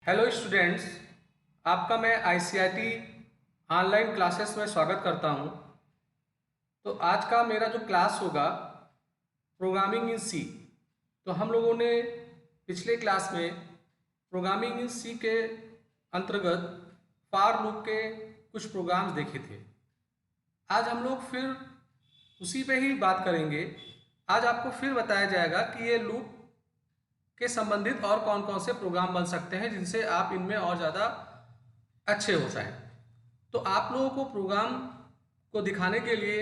Hello students, आपका मैं ICIT online classes में स्वागत करता हूं। तो आज का मेरा जो क्लास होगा प्रोग्रामिंग इन सी। तो हम लोगों ने पिछले क्लास में प्रोग्रामिंग इन सी के अंतर्गत फॉर लूप के कुछ प्रोग्राम्स देखे थे। आज हम लोग फिर उसी पे ही बात करेंगे। आज आपको फिर बताया जाएगा कि ये लूप के संबंधित और कौन कौन से प्रोग्राम बन सकते हैं जिनसे आप इनमें और ज़्यादा अच्छे हो जाएं। तो आप लोगों को प्रोग्राम को दिखाने के लिए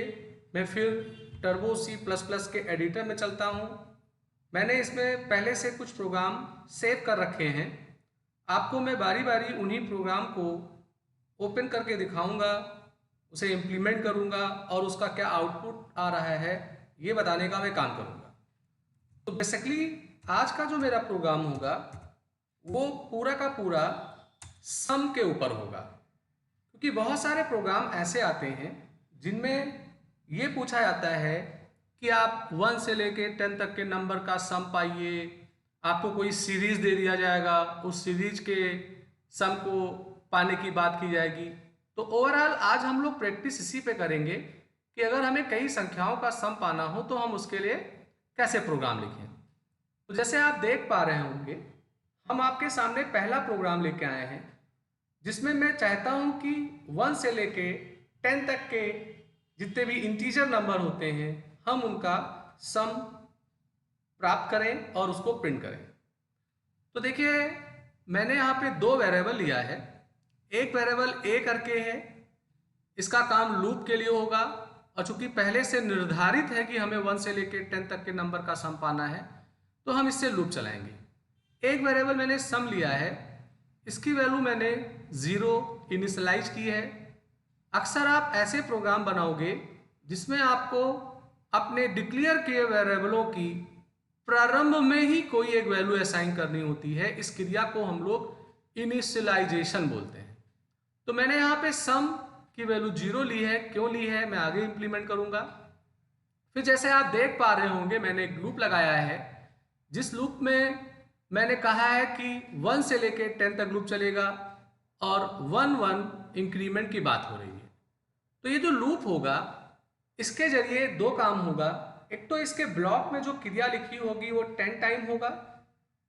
मैं फिर टर्बो सी प्लस प्लस के एडिटर में चलता हूं। मैंने इसमें पहले से कुछ प्रोग्राम सेव कर रखे हैं। आपको मैं बारी बारी उन्हीं प्रोग्राम को ओपन करके दिखाऊंगा, उसे इम्प्लीमेंट करूंगा और उसका क्या आउटपुट आ रहा है ये बताने का मैं काम करूंगा। तो बेसिकली आज का जो मेरा प्रोग्राम होगा वो पूरा का पूरा सम के ऊपर होगा, क्योंकि बहुत सारे प्रोग्राम ऐसे आते हैं जिनमें ये पूछा जाता है कि आप 1 से लेके 10 तक के नंबर का सम पाइए। आपको कोई सीरीज दे दिया जाएगा, उस सीरीज के सम को पाने की बात की जाएगी। तो ओवरऑल आज हम लोग प्रैक्टिस इसी पे करेंगे कि अगर हमें कई संख्याओं का सम पाना हो तो हम उसके लिए कैसे प्रोग्राम लिखें। तो जैसे आप देख पा रहे होंगे, हम आपके सामने पहला प्रोग्राम लेके आए हैं जिसमें मैं चाहता हूं कि 1 से लेके 10 तक के जितने भी इंटीजर नंबर होते हैं हम उनका सम प्राप्त करें और उसको प्रिंट करें। तो देखिए, मैंने यहाँ पे दो वेरिएबल लिया है। एक वेरिएबल ए करके है, इसका काम लूप के लिए होगा और चूंकि पहले से निर्धारित है कि हमें 1 से लेके 10 तक के नंबर का सम पाना है तो हम इससे लूप चलाएंगे। एक वेरिएबल मैंने सम लिया है, इसकी वैल्यू मैंने 0 इनिशियलाइज की है। अक्सर आप ऐसे प्रोग्राम बनाओगे जिसमें आपको अपने डिक्लेयर किए वेरिएबलों की प्रारंभ में ही कोई एक वैल्यू असाइन करनी होती है। इस क्रिया को हम लोग इनिशियलाइजेशन बोलते हैं। तो मैंने यहाँ पे सम की वैल्यू 0 ली है। क्यों ली है मैं आगे इंप्लीमेंट करूंगा। फिर जैसे आप देख पा रहे होंगे, मैंने एक लूप लगाया है जिस लूप में मैंने कहा है कि 1 से लेके 10 तक लूप चलेगा और 1 1 इंक्रीमेंट की बात हो रही है। तो ये जो लूप होगा इसके जरिए दो काम होगा। एक तो इसके ब्लॉक में जो क्रिया लिखी होगी वो 10 टाइम होगा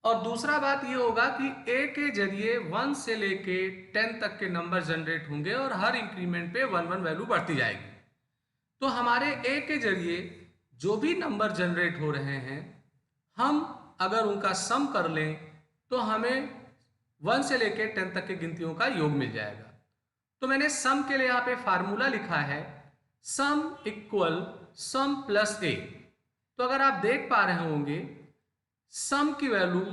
और दूसरा बात ये होगा कि ए के जरिए 1 से लेके 10 तक के नंबर जनरेट होंगे और हर इंक्रीमेंट पे 1 1 वैल्यू बढ़ती जाएगी। तो हमारे ए के जरिए जो भी नंबर जनरेट हो रहे हैं हम अगर उनका सम कर लें तो हमें 1 से लेके 10 तक की गिनतियों का योग मिल जाएगा। तो मैंने सम के लिए यहाँ पे फार्मूला लिखा है, सम इक्वल सम प्लस ए। तो अगर आप देख पा रहे होंगे सम की वैल्यू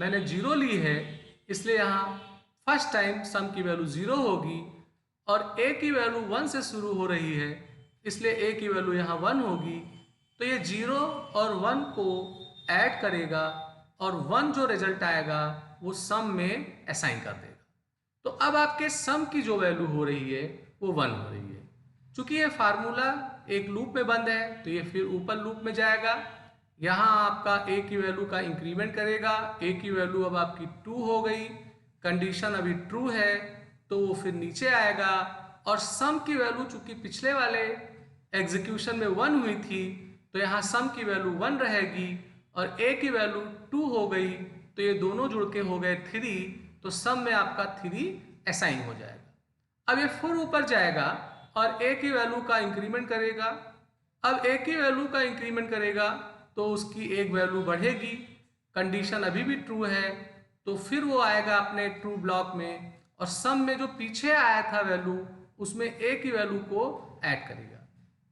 मैंने 0 ली है, इसलिए यहाँ फर्स्ट टाइम सम की वैल्यू 0 होगी और ए की वैल्यू 1 से शुरू हो रही है, इसलिए ए की वैल्यू यहाँ 1 होगी। तो ये 0 और 1 को ऐड करेगा और 1 जो रिजल्ट आएगा वो सम में असाइन कर देगा। तो अब आपके सम की जो वैल्यू हो रही है वो 1 हो रही है। चूंकि ये फार्मूला एक लूप में बंद है तो ये फिर ऊपर लूप में जाएगा। यहाँ आपका ए की वैल्यू का इंक्रीमेंट करेगा। ए की वैल्यू अब आपकी 2 हो गई, कंडीशन अभी ट्रू है तो वो फिर नीचे आएगा और सम की वैल्यू चूंकि पिछले वाले एग्जीक्यूशन में 1 हुई थी तो यहाँ सम की वैल्यू 1 रहेगी और ए की वैल्यू 2 हो गई तो ये दोनों जुड़ के हो गए 3। तो सम में आपका 3 असाइन हो जाएगा। अब ये फिर ऊपर जाएगा और ए की वैल्यू का इंक्रीमेंट करेगा। अब ए की वैल्यू का इंक्रीमेंट करेगा तो उसकी एक वैल्यू बढ़ेगी, कंडीशन अभी भी ट्रू है तो फिर वो आएगा अपने ट्रू ब्लॉक में और सम में जो पीछे आया था वैल्यू उसमें ए की वैल्यू को ऐड करेगा।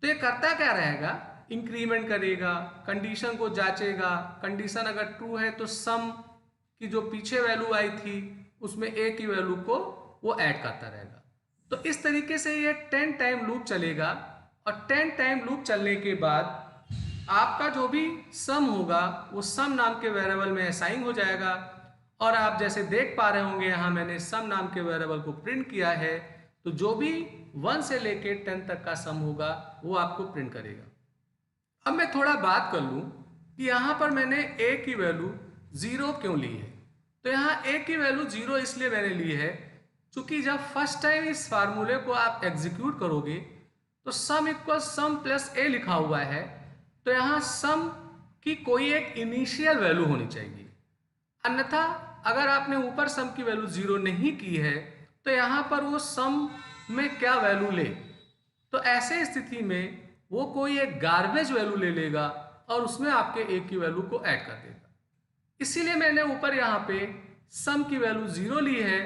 तो ये करता क्या रहेगा, इंक्रीमेंट करेगा, कंडीशन को जांचेगा, कंडीशन अगर ट्रू है तो सम की जो पीछे वैल्यू आई थी उसमें ए की वैल्यू को वो ऐड करता रहेगा। तो इस तरीके से ये 10 टाइम लूप चलेगा और 10 टाइम लूप चलने के बाद आपका जो भी सम होगा वो सम नाम के वेरिएबल में असाइन हो जाएगा। और आप जैसे देख पा रहे होंगे यहाँ मैंने सम नाम के वेरिएबल को प्रिंट किया है, तो जो भी 1 से लेके 10 तक का सम होगा वो आपको प्रिंट करेगा। अब मैं थोड़ा बात कर लूँ कि यहाँ पर मैंने ए की वैल्यू 0 क्यों ली है। तो यहाँ a की वैल्यू 0 इसलिए मैंने ली है क्योंकि जब फर्स्ट टाइम इस फार्मूले को आप एग्जीक्यूट करोगे तो sum equal some plus a लिखा हुआ है, तो यहाँ सम की कोई एक इनिशियल वैल्यू होनी चाहिए। अन्यथा अगर आपने ऊपर सम की वैल्यू 0 नहीं की है तो यहाँ पर वो सम में क्या वैल्यू ले, तो ऐसे स्थिति में वो कोई एक गार्बेज वैल्यू ले लेगा और उसमें आपके a की वैल्यू को ऐड कर देगा। इसीलिए मैंने ऊपर यहाँ पे सम की वैल्यू 0 ली है।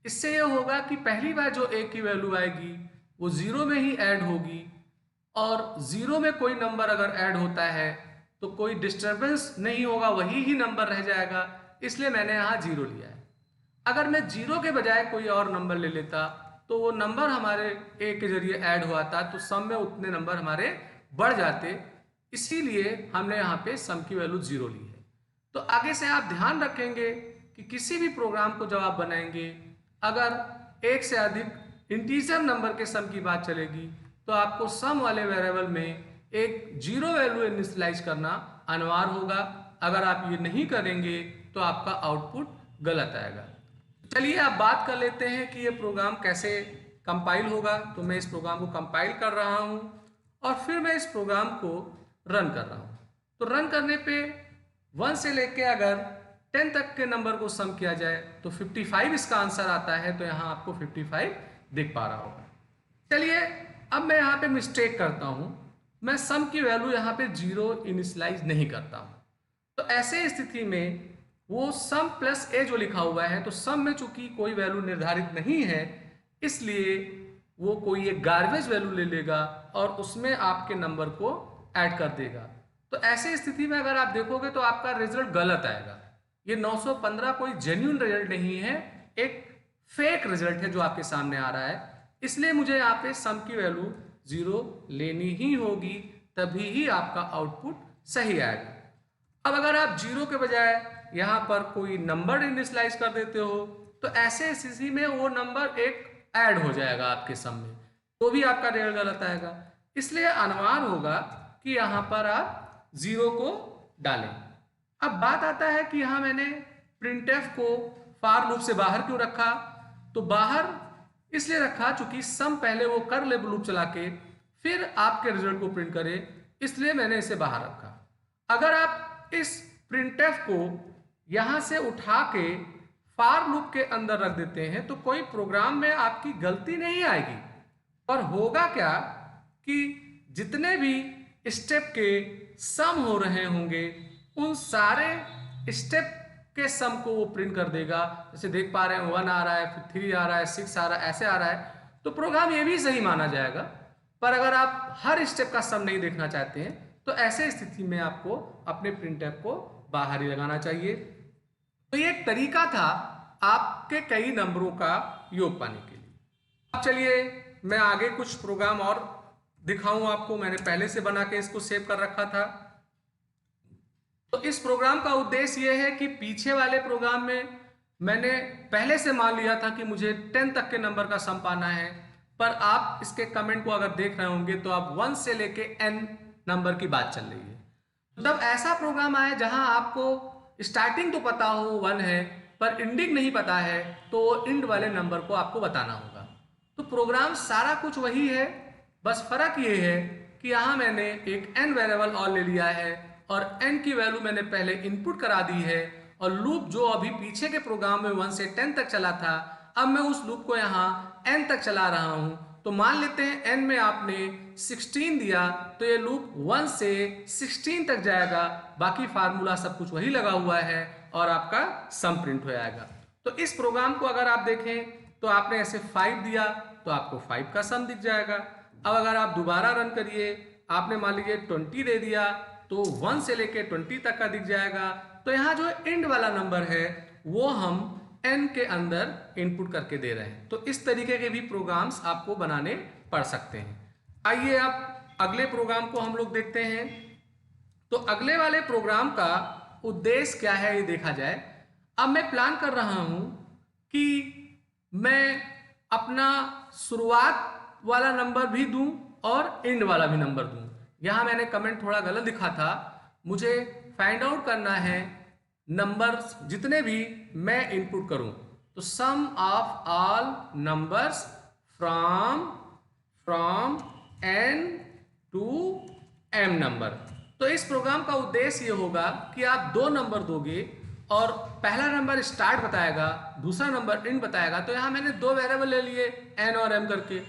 इससे ये होगा कि पहली बार जो a की वैल्यू आएगी वो 0 में ही ऐड होगी, और 0 में कोई नंबर अगर ऐड होता है तो कोई डिस्टरबेंस नहीं होगा, वही ही नंबर रह जाएगा, इसलिए मैंने यहाँ 0 लिया है। अगर मैं 0 के बजाय कोई और नंबर ले लेता तो वो नंबर हमारे a के जरिए ऐड हुआ था, तो सम में उतने नंबर हमारे बढ़ जाते, इसीलिए हमने यहाँ पे सम की वैल्यू 0 ली है। तो आगे से आप ध्यान रखेंगे कि किसी भी प्रोग्राम को जब आप बनाएंगे, अगर एक से अधिक इंटीजर नंबर के सम की बात चलेगी तो आपको सम वाले वेरिएबल में एक 0 वैल्यू इनिशियलाइज करना अनिवार्य होगा। अगर आप ये नहीं करेंगे तो आपका आउटपुट गलत आएगा। चलिए अब बात कर लेते हैं कि ये प्रोग्राम कैसे कंपाइल होगा। तो मैं इस प्रोग्राम को कंपाइल कर रहा हूँ और फिर मैं इस प्रोग्राम को रन कर रहा हूँ। तो रन करने पे 1 से लेके अगर 10 तक के नंबर को सम किया जाए तो 55 इसका आंसर आता है, तो यहाँ आपको 55 दिख पा रहा होगा। चलिए अब मैं यहाँ पे मिस्टेक करता हूँ, मैं सम की वैल्यू यहाँ पे 0 इनिशियलाइज नहीं करता हूँ। तो ऐसे स्थिति में वो सम प्लस a जो लिखा हुआ है, तो सम में चूंकि कोई वैल्यू निर्धारित नहीं है इसलिए वो कोई एक गार्बेज वैल्यू ले लेगा और उसमें आपके नंबर को ऐड कर देगा। तो ऐसे स्थिति में अगर आप देखोगे तो आपका रिजल्ट गलत आएगा। ये 915 कोई जेन्युइन रिजल्ट नहीं है, एक फेक रिजल्ट है जो आपके सामने आ रहा है। इसलिए मुझे यहाँ पे सम की वैल्यू 0 लेनी ही होगी, तभी ही आपका आउटपुट सही आएगा। अब अगर आप 0 के बजाय यहाँ पर कोई नंबर इनिशियलाइज कर देते हो तो ऐसे स्थिति में वो नंबर एक ऐड हो जाएगा आपके सम में, तो भी आपका रिजल्ट गलत आएगा। इसलिए अनिवार्य होगा कि यहाँ पर आप 0 को डालें। अब बात आता है कि यहाँ मैंने प्रिंटफ को फॉर लूप से बाहर क्यों रखा। तो बाहर इसलिए रखा चूंकि सम पहले वो कर ले लूप चला के फिर आपके रिजल्ट को प्रिंट करे, इसलिए मैंने इसे बाहर रखा। अगर आप इस प्रिंटफ को यहाँ से उठा के फॉर लूप के अंदर रख देते हैं तो कोई प्रोग्राम में आपकी गलती नहीं आएगी, पर होगा क्या कि जितने भी स्टेप के सम हो रहे होंगे उन सारे स्टेप के सम को वो प्रिंट कर देगा। जैसे देख पा रहे हैं 1 आ रहा है, फिर 3 आ रहा है, 6 आ रहा है, ऐसे आ रहा है, तो प्रोग्राम ये भी सही माना जाएगा। पर अगर आप हर स्टेप का सम नहीं देखना चाहते हैं तो ऐसे स्थिति में आपको अपने प्रिंटफ को बाहर ही लगाना चाहिए। तो ये एक तरीका था आपके कई नंबरों का योग पाने के लिए। अब चलिए मैं आगे कुछ प्रोग्राम और दिखाऊं आपको। मैंने पहले से बना के इसको सेव कर रखा था। तो इस प्रोग्राम का उद्देश्य ये है कि पीछे वाले प्रोग्राम में मैंने पहले से मान लिया था कि मुझे 10 तक के नंबर का सम पाना है, पर आप इसके कमेंट को अगर देख रहे होंगे तो आप 1 से लेके n नंबर की बात चल रही है। जब ऐसा प्रोग्राम आए जहां आपको स्टार्टिंग तो पता हो 1 है पर एंडिंग नहीं पता है, तो एंड वाले नंबर को आपको बताना होगा। तो प्रोग्राम सारा कुछ वही है, बस फर्क ये है कि यहाँ मैंने एक n वेरिएबल और ले लिया है और n की वैल्यू मैंने पहले इनपुट करा दी है, और लूप जो अभी पीछे के प्रोग्राम में 1 से 10 तक चला था, अब मैं उस लूप को यहाँ n तक चला रहा हूँ। तो मान लेते हैं n में आपने 16 दिया तो ये लूप 1 से 16 तक जाएगा, बाकी फार्मूला सब कुछ वही लगा हुआ है और आपका सम प्रिंट हो जाएगा। तो इस प्रोग्राम को अगर आप देखें तो आपने ऐसे 5 दिया तो आपको 5 का सम दिख जाएगा। अब अगर आप दोबारा रन करिए, आपने मान लीजिए 20 दे दिया तो 1 से लेके 20 तक का दिख जाएगा। तो यहाँ जो एंड वाला नंबर है वो हम n के अंदर इनपुट करके दे रहे हैं। तो इस तरीके के भी प्रोग्राम्स आपको बनाने पड़ सकते हैं। आइए अब अगले प्रोग्राम को हम लोग देखते हैं। तो अगले वाले प्रोग्राम का उद्देश्य क्या है ये देखा जाए। अब मैं प्लान कर रहा हूं कि मैं अपना शुरुआत वाला नंबर भी दूं और एंड वाला भी नंबर दूं। यहां मैंने कमेंट थोड़ा गलत लिखा था, मुझे फाइंड आउट करना है नंबर्स जितने भी मैं इनपुट करूं, तो sum of all numbers from n to m number. तो इस प्रोग्राम का उद्देश्य ये होगा कि आप दो नंबर दोगे और पहला नंबर स्टार्ट बताएगा, दूसरा नंबर इंड बताएगा। तो यहाँ मैंने दो वेरिएबल ले लिए n और m करके।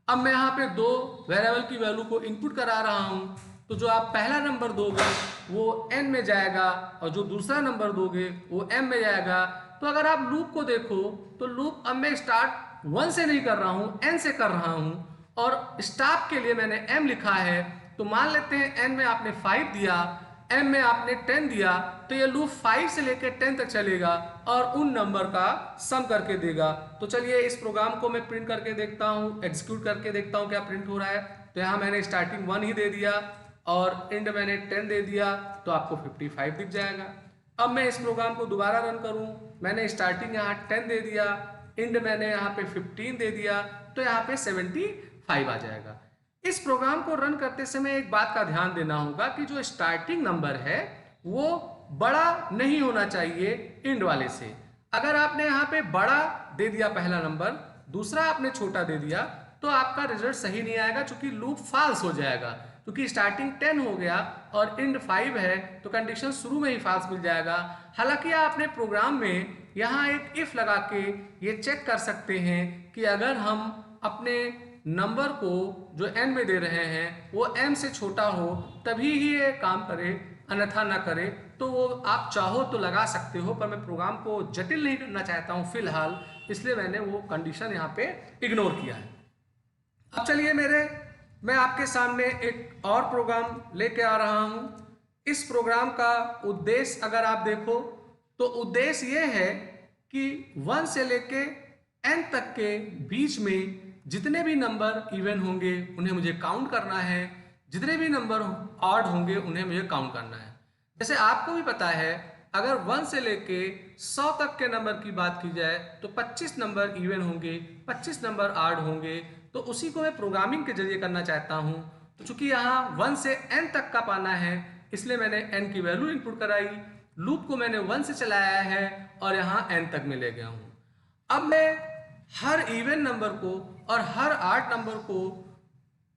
अब मैं यहाँ पे दो वेरिएबल की वैल्यू को इनपुट करा रहा हूँ, तो जो आप पहला नंबर दोगे वो n में जाएगा और जो दूसरा नंबर दोगे वो m में जाएगा। तो अगर आप लूप को देखो तो लूप अब मैं स्टार्ट 1 से नहीं कर रहा हूँ, n से कर रहा हूँ और स्टॉप के लिए मैंने m लिखा है। तो मान लेते हैं n में आपने 5 दिया, m में आपने 10 दिया, तो ये लूप 5 से लेकर 10 तक चलेगा और उन नंबर का सम करके देगा। तो चलिए इस प्रोग्राम को मैं प्रिंट करके देखता हूँ, एग्जीक्यूट करके देखता हूँ क्या प्रिंट हो रहा है। तो यहाँ मैंने स्टार्टिंग 1 ही दे दिया और एंड मैंने 10 दे दिया, तो आपको 55 दिख जाएगा। अब मैं इस प्रोग्राम को दोबारा रन करूँ, मैंने स्टार्टिंग यहाँ 10 दे दिया, एंड मैंने यहाँ पे 15 दे दिया, तो यहाँ पे 75 आ जाएगा। इस प्रोग्राम को रन करते समय एक बात का ध्यान देना होगा कि जो स्टार्टिंग नंबर है वो बड़ा नहीं होना चाहिए इंड वाले से। अगर आपने यहाँ पे बड़ा दे दिया पहला नंबर, दूसरा आपने छोटा दे दिया, तो आपका रिजल्ट सही नहीं आएगा, क्योंकि लूप फॉल्स हो जाएगा। क्योंकि स्टार्टिंग 10 हो गया और इंड 5 है, तो कंडीशन शुरू में ही फॉल्स मिल जाएगा। हालांकि आप अपने प्रोग्राम में यहाँ एक इफ लगा के ये चेक कर सकते हैं कि अगर हम अपने नंबर को जो n में दे रहे हैं वो m से छोटा हो तभी ही ये काम करे, अन्यथा ना करे। तो वो आप चाहो तो लगा सकते हो, पर मैं प्रोग्राम को जटिल नहीं करना चाहता हूँ फिलहाल, इसलिए मैंने वो कंडीशन यहाँ पे इग्नोर किया है। अब चलिए मैं आपके सामने एक और प्रोग्राम लेके आ रहा हूँ। इस प्रोग्राम का उद्देश्य अगर आप देखो तो उद्देश्य ये है कि 1 से लेके n तक के बीच में जितने भी नंबर इवन होंगे उन्हें मुझे काउंट करना है, जितने भी नंबर ऑड होंगे उन्हें मुझे काउंट करना है। जैसे आपको भी पता है अगर 1 से लेके 100 तक के नंबर की बात की जाए तो 25 नंबर इवन होंगे, 25 नंबर ऑड होंगे। तो उसी को मैं प्रोग्रामिंग के जरिए करना चाहता हूँ। तो चूंकि यहाँ 1 से n तक का पाना है, इसलिए मैंने n की वैल्यू इनपुट कराई, लूप को मैंने 1 से चलाया है और यहाँ n तक में ले गया हूँ। अब मैं हर इवन नंबर को और हर ऑड नंबर को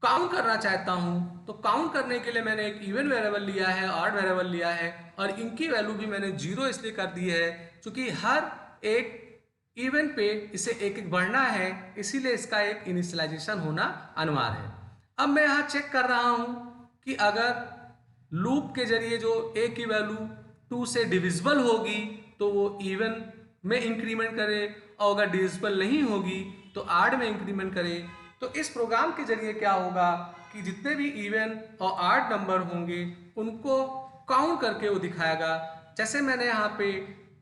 काउंट करना चाहता हूं। तो काउंट करने के लिए मैंने एक इवन वेरिएबल लिया है, ऑड वेरिएबल लिया है और इनकी वैल्यू भी मैंने 0 इसलिए कर दी है क्योंकि हर एक इवन पे इसे एक एक बढ़ना है, इसीलिए इसका एक इनिशियलाइजेशन होना अनिवार्य है। अब मैं यहाँ चेक कर रहा हूं कि अगर लूप के जरिए जो a की वैल्यू 2 से डिविजिबल होगी तो वो इवन में इंक्रीमेंट करे, और अगर डिविजिबल नहीं होगी तो ऑड में इंक्रीमेंट करे। तो इस प्रोग्राम के जरिए क्या होगा कि जितने भी इवन और ऑड नंबर होंगे उनको काउंट करके वो दिखाएगा। जैसे मैंने यहाँ पे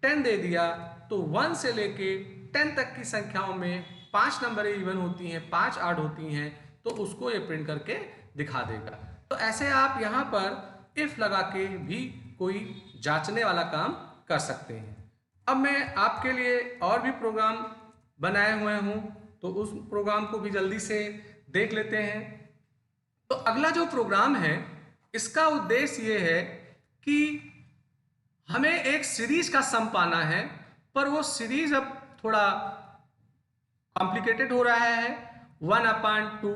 10 दे दिया तो 1 से लेके 10 तक की संख्याओं में 5 नंबर इवन होती हैं, 5 ऑड होती हैं, तो उसको ये प्रिंट करके दिखा देगा। तो ऐसे आप यहाँ पर इफ लगा के भी कोई जांचने वाला काम कर सकते हैं। अब मैं आपके लिए और भी प्रोग्राम बनाए हुए हूँ, तो उस प्रोग्राम को भी जल्दी से देख लेते हैं। तो अगला जो प्रोग्राम है इसका उद्देश्य ये है कि हमें एक सीरीज का सम पाना है, पर वो सीरीज अब थोड़ा कॉम्प्लिकेटेड हो रहा है। 1/2,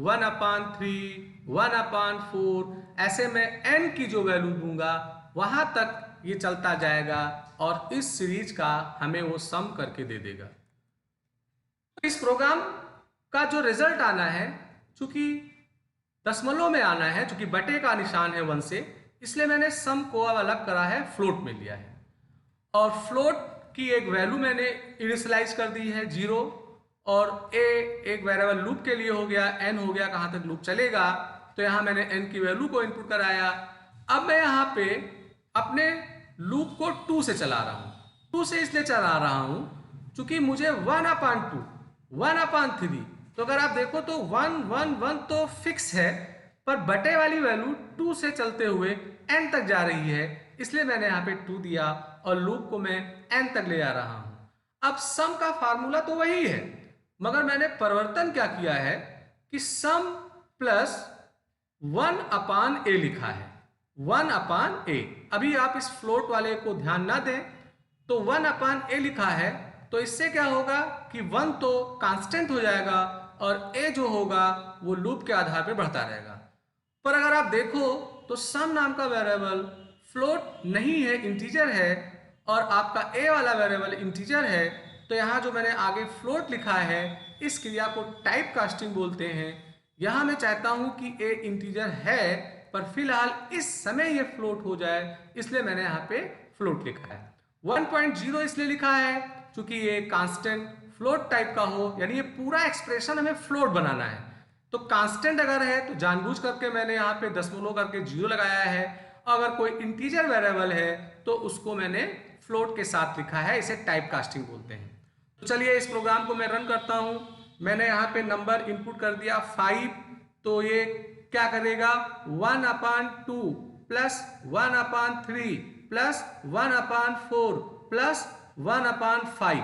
1/3, 1/4, ऐसे मैं n की जो वैल्यू दूंगा वहां तक ये चलता जाएगा और इस सीरीज का हमें वो सम करके दे देगा। इस प्रोग्राम का जो रिजल्ट आना है, चूंकि दशमलव में आना है, चूंकि बटे का निशान है 1 से, इसलिए मैंने सम को अलग करा है, फ्लोट में लिया है। और फ्लोट की एक वैल्यू मैंने इनिशियलाइज कर दी है 0, और a एक वेरिएबल लूप के लिए हो गया, n हो गया कहाँ तक लूप चलेगा। तो यहाँ मैंने n की वैल्यू को इनपुट कराया। अब मैं यहाँ पे अपने लूप को 2 से चला रहा हूँ। 2 से इसलिए चला रहा हूँ क्योंकि मुझे 1/2, 1/3, तो अगर आप देखो तो 1 1 1 तो फिक्स है, पर बटे वाली वैल्यू 2 से चलते हुए n तक जा रही है, इसलिए मैंने यहाँ पे 2 दिया और लूप को मैं n तक ले जा रहा हूँ। अब सम का फार्मूला तो वही है, मगर मैंने परिवर्तन क्या किया है कि सम प्लस 1/a लिखा है। 1/a। अभी आप इस फ्लोट वाले को ध्यान ना दें, तो 1/a लिखा है, तो इससे क्या होगा कि 1 तो कांस्टेंट हो जाएगा और a जो होगा वो लूप के आधार पर बढ़ता रहेगा। पर अगर आप देखो तो सम नाम का वेरिएबल फ्लोट नहीं है, इंटीजर है, और आपका a वाला वेरिएबल इंटीजर है, तो यहाँ जो मैंने आगे फ्लोट लिखा है इस क्रिया को टाइप कास्टिंग बोलते हैं। यहाँ मैं चाहता हूँ कि a इंटीजर है पर फिलहाल इस समय ये फ्लोट हो जाए, इसलिए मैंने यहाँ पे फ्लोट लिखा है। 1.0 इसलिए लिखा है क्योंकि ये कांस्टेंट फ्लोट टाइप का हो, यानी ये पूरा एक्सप्रेशन हमें फ्लोट बनाना है। तो कांस्टेंट अगर है तो जानबूझ करके मैंने यहाँ पे दशमलव करके 0 लगाया है। अगर कोई इंटीजर वेरिएबल है तो उसको मैंने फ्लोट के साथ लिखा है, इसे टाइप कास्टिंग बोलते हैं। तो चलिए इस प्रोग्राम को मैं रन करता हूँ। मैंने यहाँ पे नंबर इनपुट कर दिया 5, तो ये क्या करेगा 1/2 प्लस 1/3 प्लस 1/4 प्लस 1/5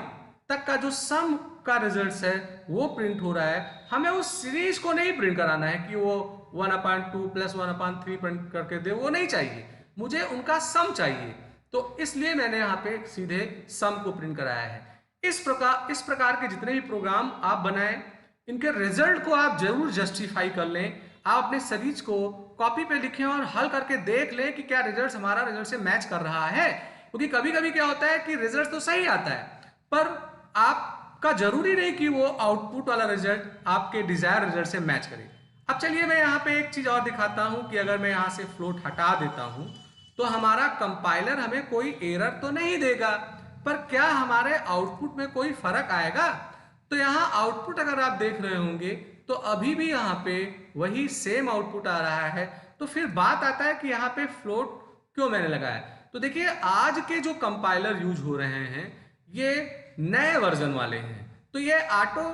तक का जो सम का रिजल्ट है वो प्रिंट हो रहा है। हमें उस सीरीज को नहीं प्रिंट कराना है कि वो 1/2 प्लस 1/3 प्रिंट करके दे, वो नहीं चाहिए, मुझे उनका सम चाहिए। तो इसलिए मैंने यहाँ पे सीधे सम को प्रिंट कराया है। इस प्रकार के जितने भी प्रोग्राम आप बनाएं, इनके रिजल्ट को आप जरूर जस्टिफाई कर लें। आप अपने सीरीज को कॉपी पे लिखें और हल करके देख लें कि क्या रिजल्ट हमारा रिजल्ट से मैच कर रहा है, क्योंकि कभी कभी क्या होता है कि रिजल्ट तो सही आता है पर आपका जरूरी नहीं कि वो आउटपुट वाला रिजल्ट आपके डिजायर रिजल्ट से मैच करे। अब चलिए मैं यहाँ पे एक चीज और दिखाता हूँ कि अगर मैं यहाँ से फ्लोट हटा देता हूँ तो हमारा कंपाइलर हमें कोई एरर तो नहीं देगा, पर क्या हमारे आउटपुट में कोई फर्क आएगा? तो यहाँ आउटपुट अगर आप देख रहे होंगे तो अभी भी यहाँ पे वही सेम आउटपुट आ रहा है। तो फिर बात आता है कि यहाँ पे फ्लोट क्यों मैंने लगाया। तो देखिए आज के जो कंपाइलर यूज हो रहे हैं ये नए वर्जन वाले हैं, तो ये ऑटो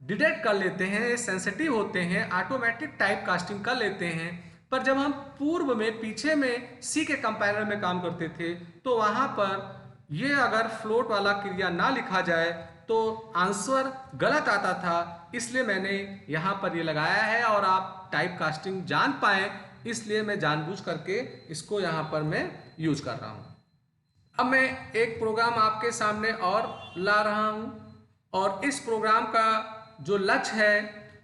डिटेक्ट कर लेते हैं, सेंसिटिव होते हैं, ऑटोमेटिक टाइप कास्टिंग कर लेते हैं। पर जब हम पूर्व में पीछे में सी के कंपाइलर में काम करते थे तो वहां पर ये अगर फ्लोट वाला क्रिया ना लिखा जाए तो आंसर गलत आता था, इसलिए मैंने यहाँ पर ये लगाया है और आप टाइप कास्टिंग जान पाए, इसलिए मैं जानबूझ करके इसको यहाँ पर मैं यूज कर रहा हूँ। अब मैं एक प्रोग्राम आपके सामने और ला रहा हूँ और इस प्रोग्राम का जो लक्ष्य है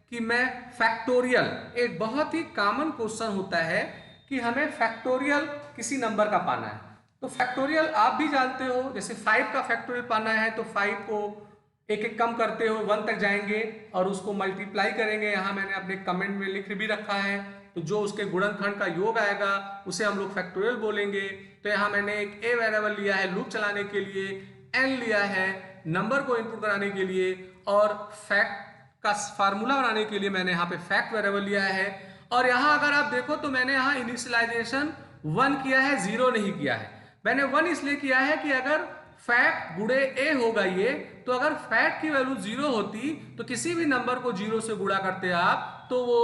कि मैं फैक्टोरियल, एक बहुत ही कॉमन क्वेश्चन होता है कि हमें फैक्टोरियल किसी नंबर का पाना है। तो फैक्टोरियल आप भी जानते हो, जैसे 5 का फैक्टोरियल पाना है तो 5 को एक एक कम करते हुए 1 तक जाएंगे और उसको मल्टीप्लाई करेंगे। यहाँ मैंने अपने कमेंट में लिख भी रखा है, तो जो उसके गुणनखंड का योग आएगा उसे हम लोग फैक्टोरियल बोलेंगे। तो यहाँ मैंने एक ए वेरिएबल लिया है लूप चलाने के लिए, एन लिया है नंबर को इनपुट कराने के लिए, और फैक्ट का फार्मूला बनाने के लिए मैंने यहाँ पे फैक्ट वेरिएबल लिया है। और यहाँ अगर आप देखो तो मैंने यहाँ इनिशियलाइजेशन 1 किया है, 0 नहीं किया है। मैंने 1 इसलिए किया है कि अगर फैक्ट गुणे ए होगा ये, तो अगर फैक्ट की वैल्यू 0 होती तो किसी भी नंबर को 0 से गुणा करते आप तो वो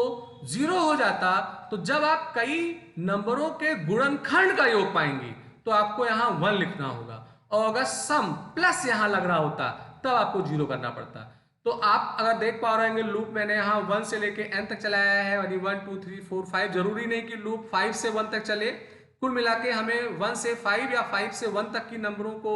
0 हो जाता। तो जब आप कई नंबरों के गुणनखंड का योग पाएंगे तो आपको यहाँ 1 लिखना होगा, और अगर सम प्लस यहाँ लग रहा होता तब आपको 0 करना पड़ता। तो आप अगर देख पा रहे होंगे लूप मैंने यहाँ 1 से लेके n तक चलाया है, यानी 1 2 3 4 5। जरूरी नहीं कि लूप 5 से 1 तक चले, कुल मिला के हमें 1 से 5 या 5 से 1 तक की नंबरों को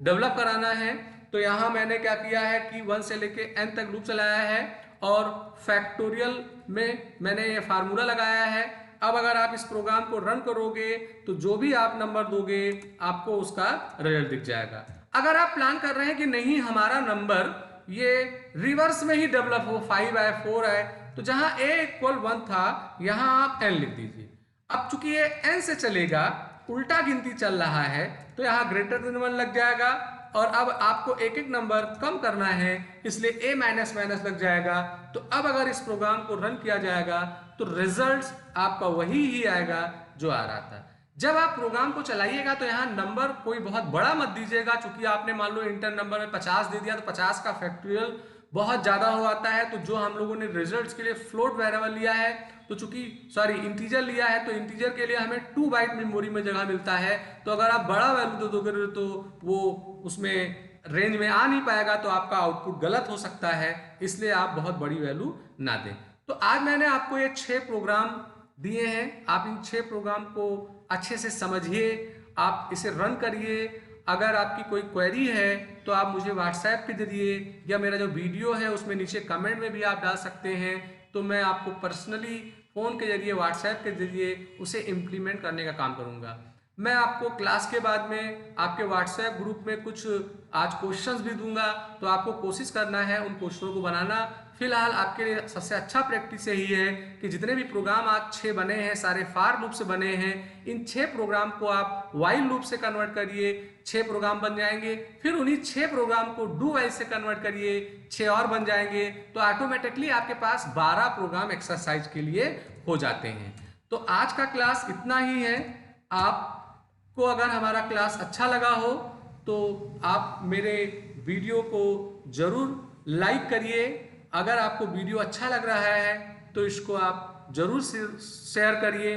डेवलप कराना है। तो यहाँ मैंने क्या किया है कि 1 से लेके n तक लूप चलाया है और फैक्टोरियल में मैंने ये फार्मूला लगाया है। अब अगर आप इस प्रोग्राम को रन करोगे तो जो भी आप नंबर दोगे आपको उसका रिजल्ट दिख जाएगा। अगर आप प्लान कर रहे हैं कि नहीं हमारा नंबर ये रिवर्स में ही डेवलप हो, 5 आए 4 आए, तो जहां a = 1 था यहां आप n लिख दीजिए। अब चूंकि ये n से चलेगा, उल्टा गिनती चल रहा है, तो यहाँ ग्रेटर देन 1 लग जाएगा। और अब आपको एक एक नंबर कम करना है, इसलिए a माइनस माइनस लग जाएगा। तो अब अगर इस प्रोग्राम को रन किया जाएगा तो रिजल्ट आपका वही ही आएगा जो आ रहा था। जब आप प्रोग्राम को चलाइएगा तो यहाँ नंबर कोई बहुत बड़ा मत दीजिएगा, चूंकि आपने मान लो इंटर नंबर में 50 दे दिया तो 50 का फैक्टोरियल बहुत ज्यादा हो आता है। तो जो हम लोगों ने रिजल्ट्स के लिए फ्लोट वेरिएबल लिया है, तो चूंकि इंटीजर लिया है, तो इंटीजर के लिए हमें 2 बाइट मेमोरी में जगह मिलता है। तो अगर आप बड़ा वैल्यू दे दोगे तो वो उसमें रेंज में आ नहीं पाएगा, तो आपका आउटपुट गलत हो सकता है, इसलिए आप बहुत बड़ी वैल्यू ना दें। तो आज मैंने आपको ये 6 प्रोग्राम दिए हैं। आप इन 6 प्रोग्राम को अच्छे से समझिए, आप इसे रन करिए। अगर आपकी कोई क्वेरी है तो आप मुझे व्हाट्सएप पे दे दिए, या मेरा जो वीडियो है उसमें नीचे कमेंट में भी आप डाल सकते हैं, तो मैं आपको पर्सनली फ़ोन के जरिए, व्हाट्सएप के जरिए उसे इम्प्लीमेंट करने का काम करूँगा। मैं आपको क्लास के बाद में आपके व्हाट्सएप ग्रुप में कुछ आज क्वेश्चंस भी दूंगा, तो आपको कोशिश करना है उन क्वेश्चनों को बनाना। फिलहाल आपके लिए सबसे अच्छा प्रैक्टिस यही है कि जितने भी प्रोग्राम आज 6 बने हैं सारे फार लूप से बने हैं। इन 6 प्रोग्राम को आप वाइल लूप से कन्वर्ट करिए, 6 प्रोग्राम बन जाएंगे। फिर उन्हीं 6 प्रोग्राम को डू वाइल से कन्वर्ट करिए, 6 और बन जाएंगे। तो ऑटोमेटिकली आपके पास 12 प्रोग्राम एक्सरसाइज के लिए हो जाते हैं। तो आज का क्लास इतना ही है। आपको अगर हमारा क्लास अच्छा लगा हो तो आप मेरे वीडियो को जरूर लाइक करिए। अगर आपको वीडियो अच्छा लग रहा है तो इसको आप जरूर शेयर करिए।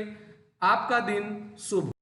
आपका दिन शुभ हो।